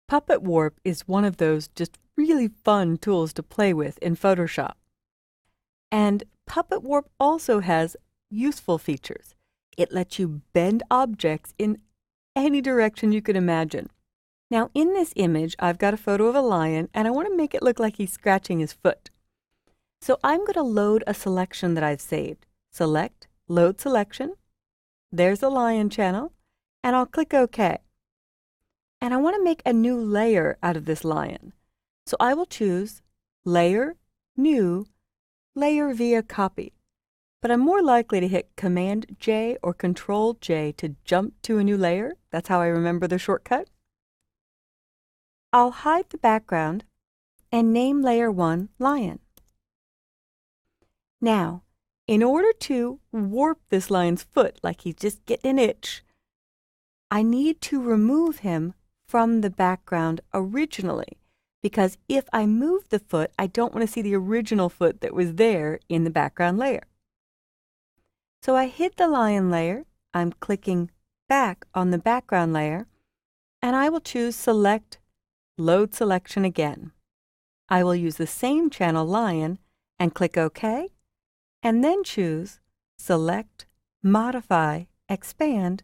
Puppet Warp is one of those just really fun tools to play with in Photoshop. And Puppet Warp also has useful features. It lets you bend objects in any direction you can imagine. Now in this image, I've got a photo of a lion and I want to make it look like he's scratching his foot. So I'm going to load a selection that I've saved. Select, Load Selection. There's the lion channel, and I'll click OK. And I want to make a new layer out of this lion. So I will choose Layer, New, Layer via Copy. But I'm more likely to hit Command J or Control J to jump to a new layer. That's how I remember the shortcut. I'll hide the background and name Layer 1 Lion. Now, in order to warp this lion's foot like he's just getting an itch, I need to remove him from the background originally, because if I move the foot, I don't want to see the original foot that was there in the background layer. So I hit the lion layer, I'm clicking back on the background layer, and I will choose Select, Load Selection again. I will use the same channel lion and click OK, and then choose Select, Modify, Expand,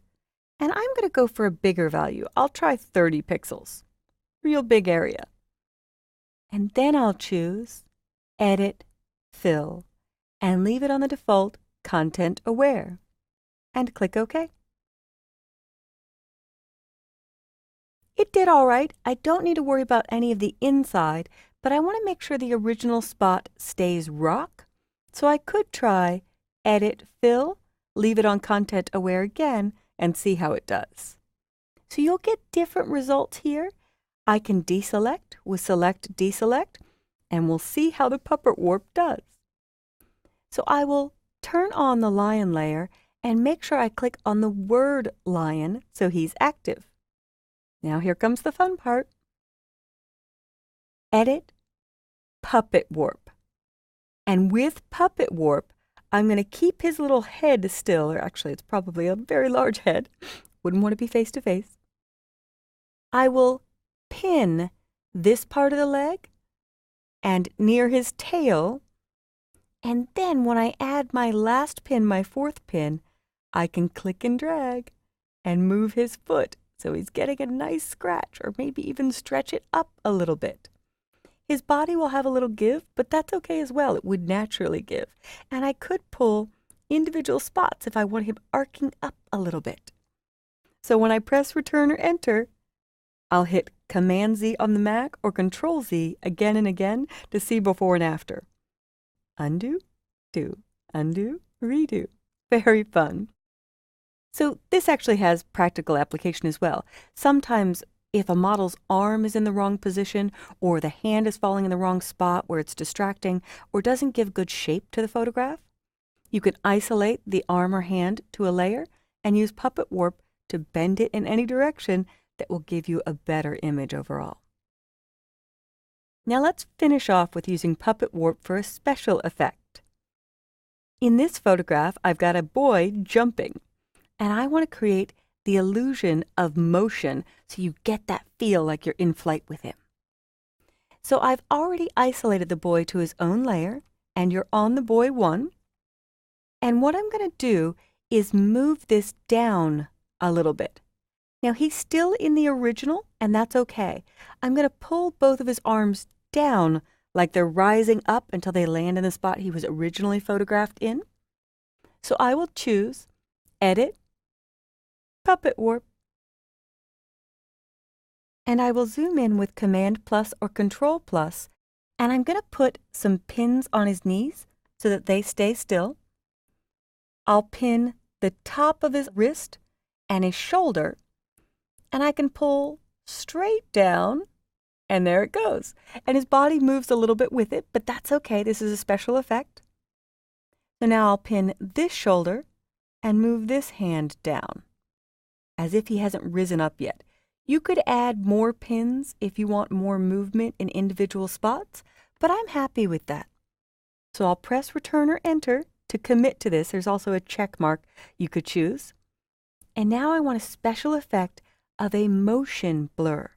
and I'm going to go for a bigger value. I'll try 30 pixels, real big area. And then I'll choose Edit, Fill, and leave it on the default Content Aware, and click OK. It did all right. I don't need to worry about any of the inside, but I want to make sure the original spot stays rock. So I could try Edit, Fill, leave it on Content Aware again, and see how it does. So you'll get different results here. I can deselect with Select, Deselect, and we'll see how the Puppet Warp does. So I will turn on the lion layer and make sure I click on the word lion so he's active. Now here comes the fun part. Edit, Puppet Warp. And with Puppet Warp, I'm going to keep his little head still, or actually it's probably a very large head. Wouldn't want to be face to face. I will pin this part of the leg and near his tail, and then when I add my last pin, my fourth pin, I can click and drag and move his foot so he's getting a nice scratch, or maybe even stretch it up a little bit. His body will have a little give, but that's okay as well. It would naturally give. And I could pull individual spots if I want him arcing up a little bit. So when I press Return or Enter, I'll hit Command Z on the Mac or Control Z again and again to see before and after. Undo, do, undo, redo. Very fun. So this actually has practical application as well. Sometimes if a model's arm is in the wrong position, or the hand is falling in the wrong spot where it's distracting, or doesn't give good shape to the photograph, you can isolate the arm or hand to a layer and use Puppet Warp to bend it in any direction that will give you a better image overall. Now let's finish off with using Puppet Warp for a special effect. In this photograph, I've got a boy jumping, and I want to create the illusion of motion so you get that feel like you're in flight with him. So I've already isolated the boy to his own layer, and you're on the boy 1. And what I'm going to do is move this down a little bit. Now he's still in the original, and that's okay. I'm going to pull both of his arms down like they're rising up until they land in the spot he was originally photographed in. So I will choose Edit, Puppet Warp, and I will zoom in with Command plus or Control plus, and I'm going to put some pins on his knees so that they stay still. I'll pin the top of his wrist and his shoulder, and I can pull straight down, and there it goes. And his body moves a little bit with it, but that's okay. This is a special effect. So now I'll pin this shoulder and move this hand down, as if he hasn't risen up yet. You could add more pins if you want more movement in individual spots, but I'm happy with that. So I'll press Return or Enter to commit to this. There's also a check mark you could choose. And now I want a special effect of a motion blur.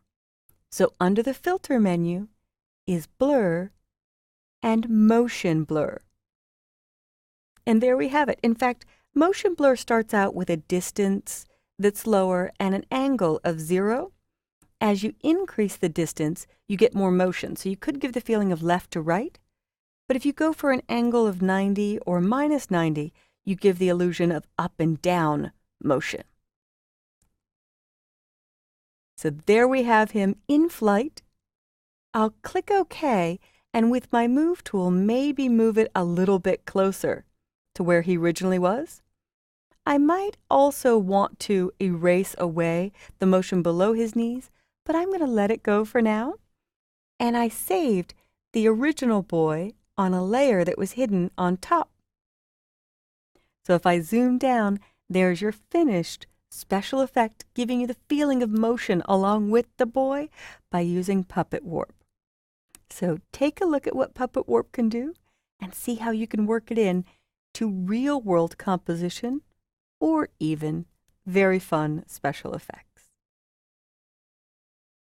So under the filter menu is blur and motion blur. And there we have it. In fact, motion blur starts out with a distance that's lower and an angle of 0. As you increase the distance, you get more motion. So you could give the feeling of left to right. But if you go for an angle of 90 or minus 90, you give the illusion of up and down motion. So there we have him in flight. I'll click OK, and with my Move tool, maybe move it a little bit closer to where he originally was. I might also want to erase away the motion below his knees, but I'm going to let it go for now. And I saved the original boy on a layer that was hidden on top. So if I zoom down, there's your finished special effect, giving you the feeling of motion along with the boy by using Puppet Warp. So take a look at what Puppet Warp can do and see how you can work it in to real-world composition or even very fun special effects.